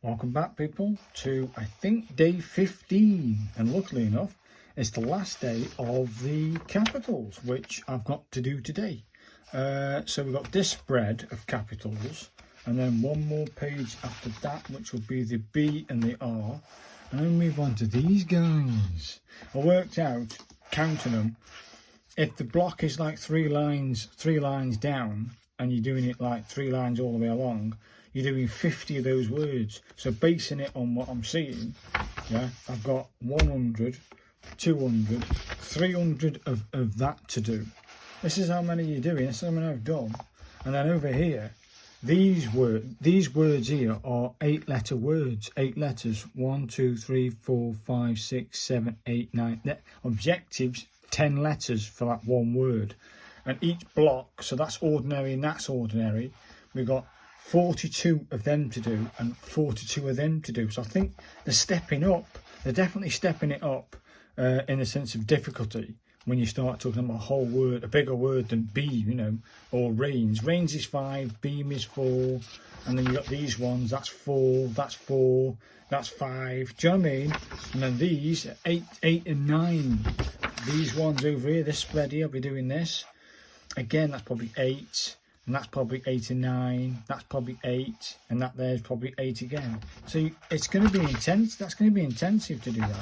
Welcome back, people, to I think day 15, and luckily enough it's the last day of the capitals, which I've got to do today. So we've got this spread of capitals, and then one more page after that, which will be the B and the R, and then move on to these guys. I worked out, counting them, if the block is like three lines down, and you're doing it like 3 lines all the way along, you're doing 50 of those words. So basing it on what I'm seeing, yeah, I've got 100, 200, 300 of that to do. This is how many you're doing. This is how many I've done. And then over here, these words here are 8-letter words. 8 letters. 1, 2, 3, 4, 5, 6, 7, 8, 9. Objectives, 10 letters for that one word. And each block, so that's ordinary and that's ordinary, we've got 42 of them to do and 42 of them to do. So I think they're stepping up. They're definitely stepping it up in the sense of difficulty when you start talking about a whole word, a bigger word than B, you know, or rains. Rains is 5, beam is 4, and then you got these ones, that's 4, that's 4, that's 5. Do you know what I mean? And then these, 8 and 9. These ones over here, this spread here, I'll be doing this. Again, that's probably 8, and that's probably 8 and 9, that's probably 8, and that there's probably 8 again. So it's going to be intense. That's going to be intensive to do that.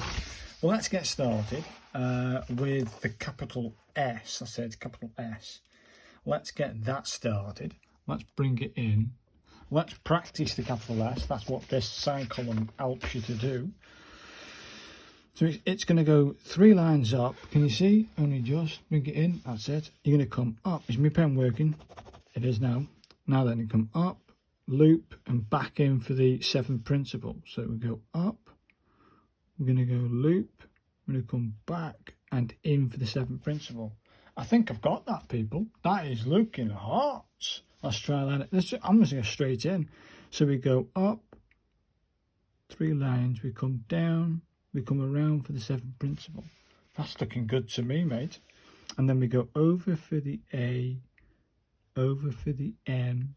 Well, let's get started with the capital S. I said capital S. Let's get that started. Let's bring it in. Let's practice the capital S. That's what this side column helps you to do. So it's going to go 3 lines up. Can you see? Only just bring it in. That's it. You're going to come up. Is my pen working? It is now. Now then, you come up, loop, and back in for the 7th principle. So we go up. We're going to go loop. We're going to come back and in for the 7th principle. I think I've got that, people. That is looking hot. Let's try that. I'm just going to go straight in. So we go up, 3 lines. We come down. We come around for the 7th principle. That's looking good to me, mate. And then we go over for the A, over for the M,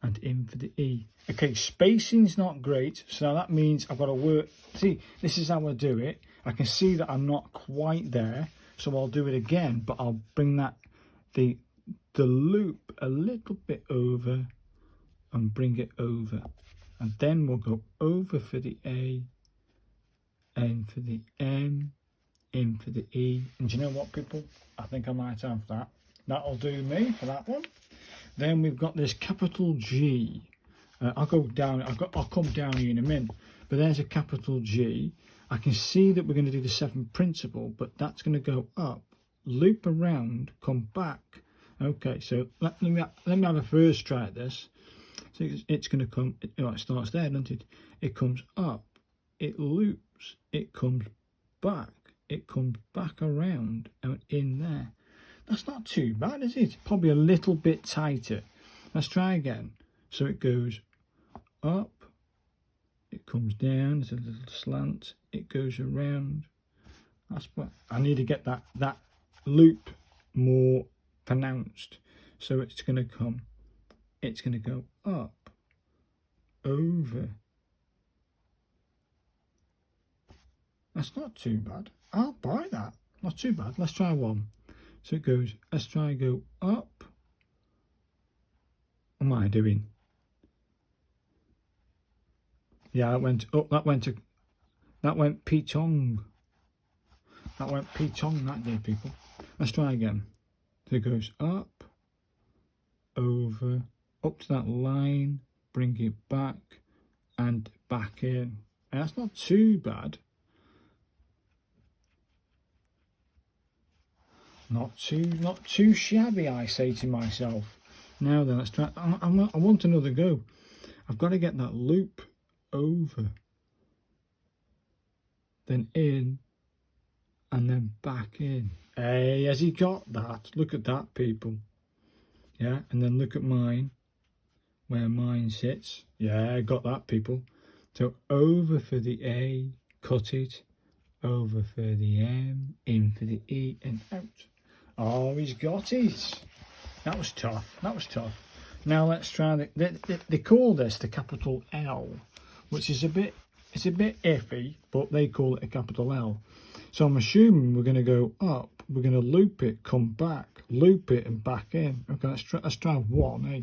and in for the E. Okay, spacing's not great, so now that means I've got to work. See, this is how I do it. I can see that I'm not quite there, so I'll do it again, but I'll bring that the loop a little bit over and bring it over. And then we'll go over for the A, in for the M, in for the E. And do you know what, people? I think I might have that. That'll do me for that one. Then we've got this capital G. I'll go down. I'll come down here in a minute. But there's a capital G. I can see that we're going to do the 7th principle, but that's going to go up, loop around, come back. Okay, so let me have a first try at this. So it's going to come. It starts there, doesn't it? It comes up. It loops. It comes back. It comes back around and in there. That's not too bad, is it? Probably a little bit tighter. Let's try again. So it goes up, it comes down, it's a little slant, it goes around. That's what I need to get that loop more pronounced. So it's going to come, it's going to go up, over. That's not too bad. I'll buy that. Not too bad. Let's try one. So it goes, let's try go up. What am I doing? Yeah, that went up, that went P-tong. That went P-tong, that did, people. Let's try again. So it goes up, over, up to that line, bring it back, and back in. And that's not too bad. Not too shabby, I say to myself. Now then, let's try. I want another go. I've got to get that loop over, then in, and then back in. Hey, has he got that? Look at that, people. Yeah, and then look at mine, where mine sits. Yeah, I got that, people. So over for the A, cut it, over for the M, in for the E, and out. Oh, he's got it. That was tough. That was tough. Now let's try they call this the capital L, which is it's a bit iffy, but they call it a capital L. So I'm assuming we're going to go up, we're going to loop it, come back, loop it and back in. Okay, let's try one, eh?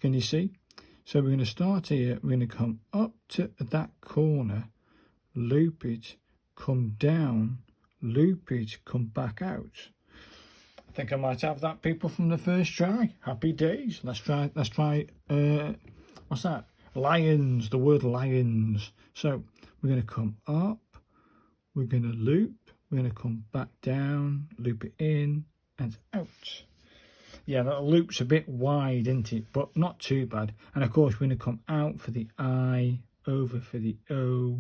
Can you see? So we're going to start here, we're going to come up to that corner, loop it, come down, loop it, come back out. I think I might have that, people, from the first try. Happy days. Let's try what's that? Lions, the word lions. So we're going to come up, we're going to loop, we're going to come back down, loop it in and out. Yeah, that loop's a bit wide, isn't it? But not too bad. And of course, we're going to come out for the I, over for the O,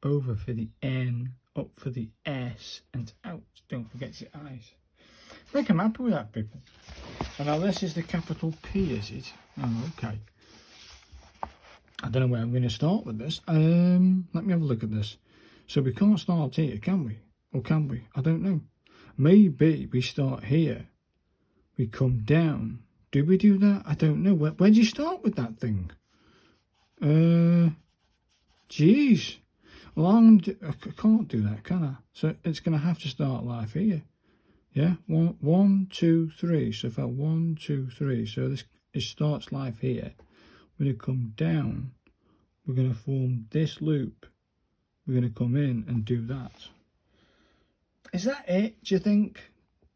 over for the N, up for the S, and out. Don't forget your I's. I think I'm happy with that, people. And now this is the capital P, is it? Oh, okay. I don't know where I'm going to start with this. Let me have a look at this. So we can't start here, can we? Or can we? I don't know. Maybe we start here. We come down. Do we do that? I don't know. Where do you start with that thing? Geez. Well, I can't do that, can I? So it's going to have to start live here. Yeah, 1, 2, 3. So if I 1, 2, 3. So it starts live here. We're going to come down. We're going to form this loop. We're going to come in and do that. Is that it, do you think?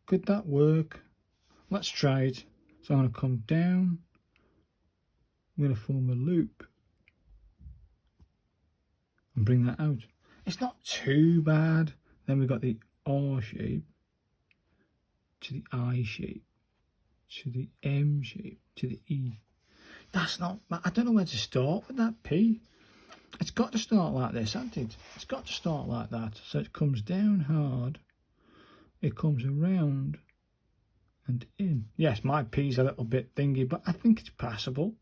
Could that work? Let's try it. So I'm going to come down. I'm going to form a loop. And bring that out. It's not too bad. Then we've got the R shape. To the I shape. To the M shape. To the E. That's not... I don't know where to start with that P. It's got to start like this, hasn't it? It's got to start like that. So it comes down hard. It comes around and in. Yes, my P's a little bit thingy, but I think it's passable.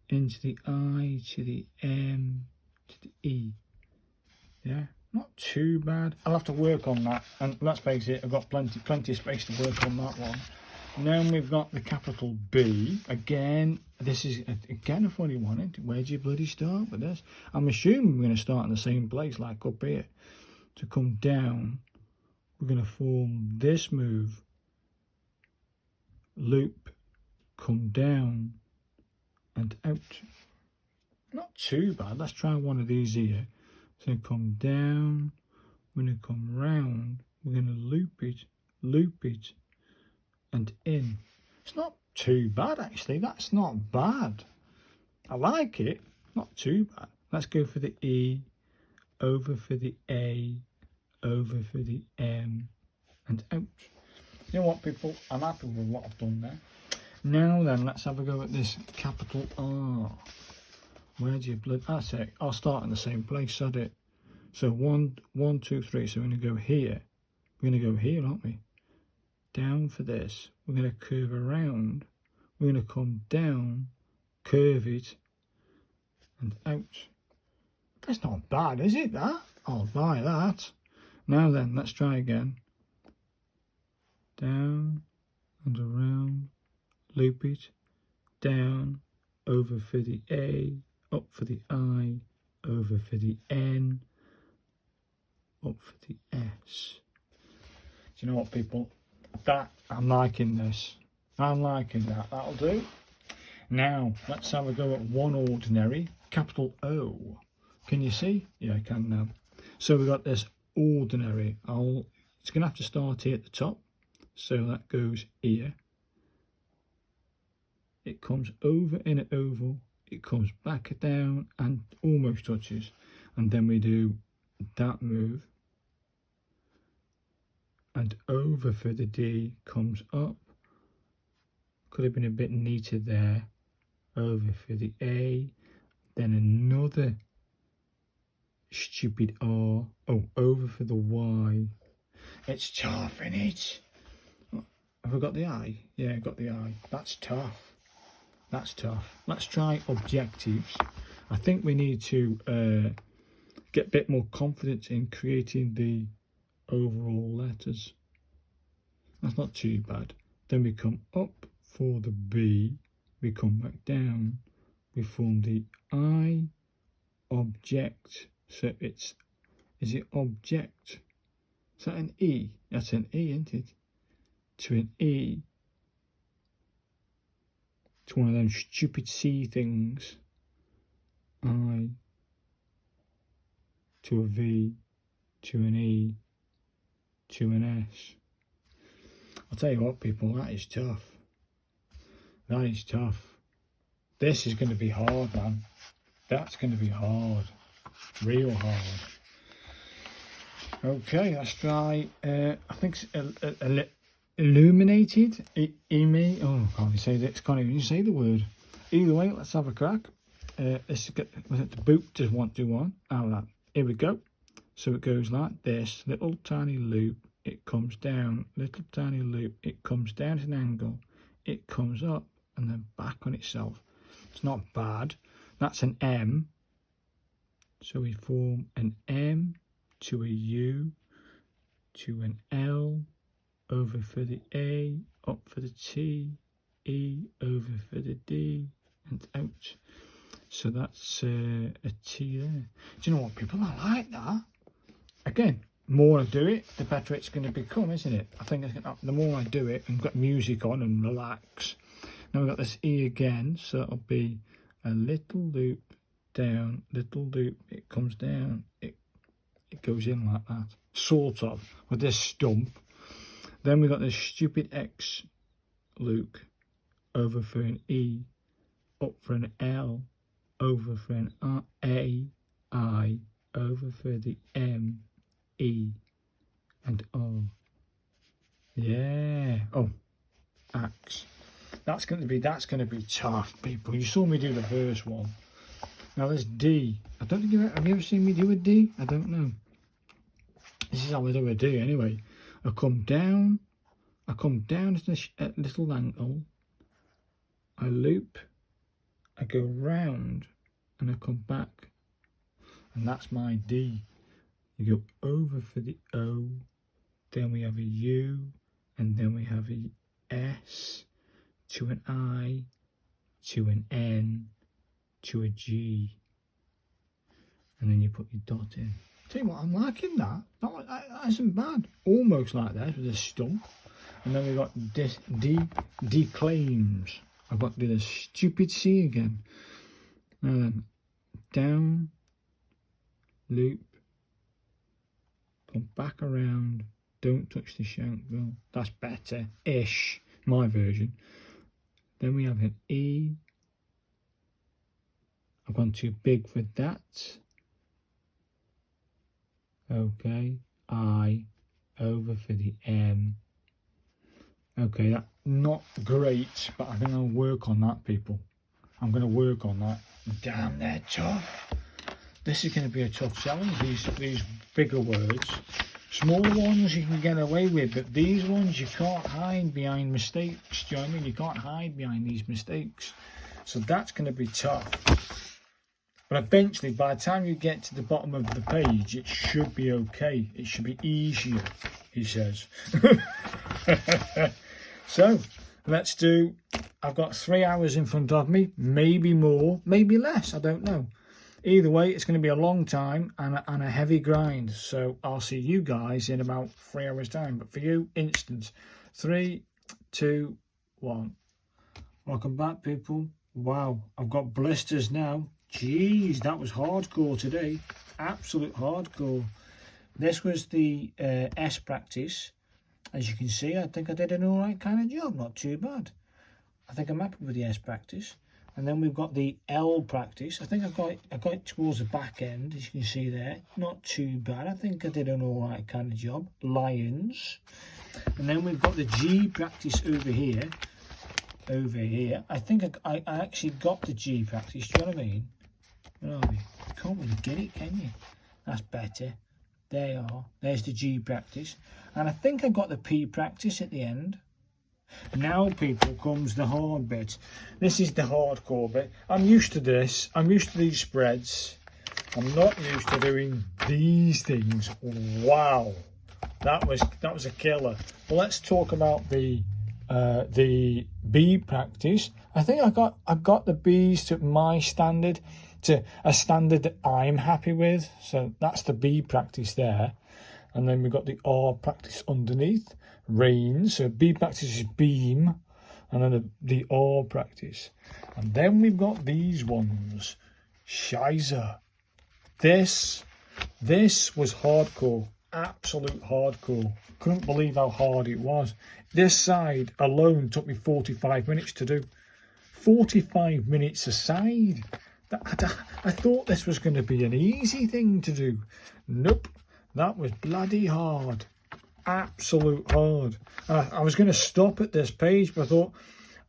Into the I, to the M, to the E. Yeah, not too bad. I'll have to work on that. And let's face it, I've got plenty of space to work on that one. And then we've got the capital B. Again, this is, again, a funny one, isn't it? Where do you bloody start with this? I'm assuming we're going to start in the same place, like up here. To come down, we're going to form this move. Loop, come down, and out. Not too bad. Let's try one of these here. So come down, we're going to come round, we're going to loop it, and in. It's not too bad, actually. That's not bad. I like it. Not too bad. Let's go for the E, over for the A, over for the M, and out. You know what, people? I'm happy with what I've done there. Now then, let's have a go at this capital R. Where do you blood? That's it. I'll start in the same place, said it. So 1, 2, 3. So we're going to go here. We're going to go here, aren't we? Down for this. We're going to curve around. We're going to come down, curve it, and out. That's not bad, is it, that? I'll buy that. Now then, let's try again. Down and around, loop it, down, over for the A, up for the I, over for the N, up for the S. Do you know what, people? That, I'm liking this. I'm liking that. That'll do. Now, let's have a go at one ordinary, capital O. Can you see? Yeah, I can now. So we've got this ordinary. It's going to have to start here at the top. So that goes here. It comes over in an oval. It comes back down and almost touches. And then we do that move. And over for the D, comes up. Could have been a bit neater there. Over for the A. Then another stupid R. Oh, over for the Y. It's tough, innit? Have I got the I? Yeah, I got the I. That's tough. That's tough. Let's try objectives. I think we need to get a bit more confidence in creating the overall letters. That's not too bad. Then we come up for the B. We come back down. we form the I object. So it's, is it object? Is that an E? That's an E, isn't it? To an E. To one of them stupid C things. I to a V to an E to an S. I'll tell you what, people, that is tough. That is tough. This is going to be hard, man. That's going to be hard. Real hard. Okay, let's try, I think it's illuminated. Oh, I can't even say this. Can't even say the word. Either way, let's have a crack. Let's get the boot to 1 2 1. Out of that. Here we go. So it goes like this. Little tiny loop. It comes down. Little tiny loop. It comes down at an angle. It comes up and then back on itself. It's not bad. That's an M. So we form an M to a U to an L, over for the A, up for the T, E, over for the D, and out. So that's a T there. Do you know what, people? I like that. Again, the more I do it, the better it's going to become, isn't it? I think the more I do it and got music on and relax. Now we've got this E again, so it'll be a little loop down, little loop, it comes down, it goes in like that, sort of, with this stump. Then we got this stupid X loop, over for an E, up for an L, over for an A, I, over for the M, E, and O. Yeah. Oh, axe. That's going to be tough, people. You saw me do the first one. Now there's D. I don't think have you ever seen me do a D? I don't know. This is how I do a D anyway. I come down at a little angle. I loop. I go round, and I come back, and that's my D. You go over for the O. Then we have a U, and then we have a S, to an I, to an N, to a G, and then you put your dot in. Tell you what, I'm liking that. That isn't bad. Almost like that with a stump. And then we've got declaims. I've got to do the stupid C again. Now then, down, loop, come back around, don't touch the shank. Well, that's better-ish, my version. Then we have an E. I've gone too big for that. Okay, I, over for the M. Okay, that's not great, but I think I'll work on that, people. I'm going to work on that. Damn, they're tough. This is going to be a tough challenge, these bigger words. Smaller ones you can get away with, but these ones you can't hide behind mistakes. Do you know what I mean? You can't hide behind these mistakes. So that's going to be tough. But eventually, by the time you get to the bottom of the page, it should be okay. It should be easier, he says. So, let's do, I've got 3 hours in front of me, maybe more, maybe less, I don't know. Either way, it's going to be a long time and a heavy grind. So, I'll see you guys in about 3 hours time. But for you, instant. 3, 2, 1. Welcome back, people. Wow, I've got blisters now. Jeez, that was hardcore today. Absolute hardcore. This was the S practice. As you can see, I think I did an alright kind of job. Not too bad. I think I'm happy with the S practice. And then we've got the L practice. I think I got it towards the back end, as you can see there. Not too bad. I think I did an alright kind of job. Lions. And then we've got the G practice over here. I think I actually got the G practice. Do you know what I mean? Where are we? You can't really get it, can you? That's better. There you are. There's the G practice. And I think I got the P practice at the end. Now, people, comes the hard bit. This is the hardcore bit. I'm used to this. I'm used to these spreads. I'm not used to doing these things. Wow. That was a killer. Well, let's talk about the B practice. I think I got the B's to my standard, to a standard that I'm happy with. So that's the B practice there. And then we've got the R practice underneath, rains. So B practice is beam, and then the R practice. And then we've got these ones, Shizer. This was hardcore, absolute hardcore. Couldn't believe how hard it was. This side alone took me 45 minutes to do. 45 minutes a side. I thought this was going to be an easy thing to do. Nope. That was bloody hard. Absolute hard. I was going to stop at this page, but I thought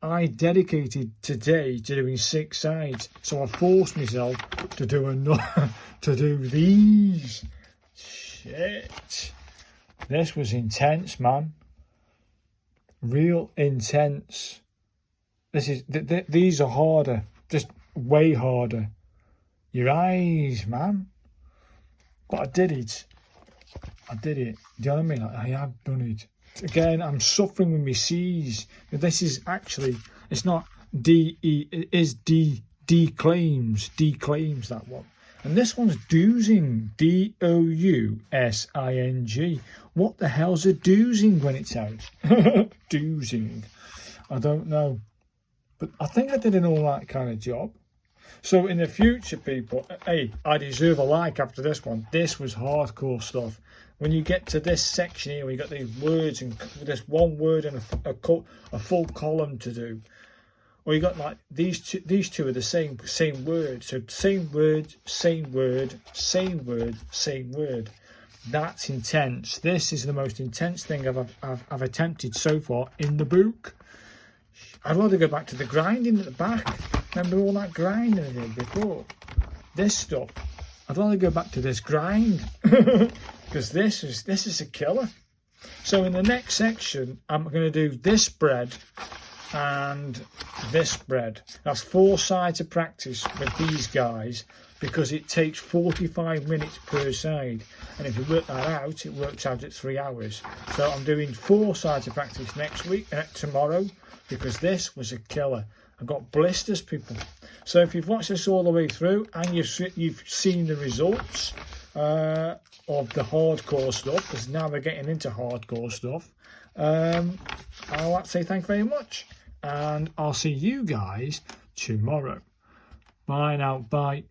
I dedicated today to doing 6 sides. So I forced myself to do to do these. Shit. This was intense, man. Real intense. These are harder. Just way harder. Your eyes, man. But I did it. Do you know what I mean? I have done it. Again, I'm suffering with my C's. This is actually, it's not D-E, it is D-claims. D-claims, that one. And this one's doozing. D-O-U-S-I-N-G. What the hell's a doozing when it's out? Doozing. I don't know. But I think I did an alright kind of job. So in the future, people, hey, I deserve a like after this one. This was hardcore stuff. When you get to this section here, where you got these words and this one word and a full column to do, or you got like these two are the same word. So same word, same word, same word, same word. That's intense. This is the most intense thing I've attempted so far in the book. I'd rather go back to the grinding at the back. Remember all that grinding I did before? This stuff. I'd rather go back to this grind. Because this is a killer. So in the next section, I'm going to do this spread and this spread. That's 4 sides of practice with these guys, because it takes 45 minutes per side. And if you work that out, it works out at 3 hours. So I'm doing 4 sides of practice next week and tomorrow, because this was a killer. I've got blisters, people. So if you've watched this all the way through and you've seen the results of the hardcore stuff, because now we're getting into hardcore stuff, I'd like to say thank you very much, and I'll see you guys tomorrow. Bye now. Bye.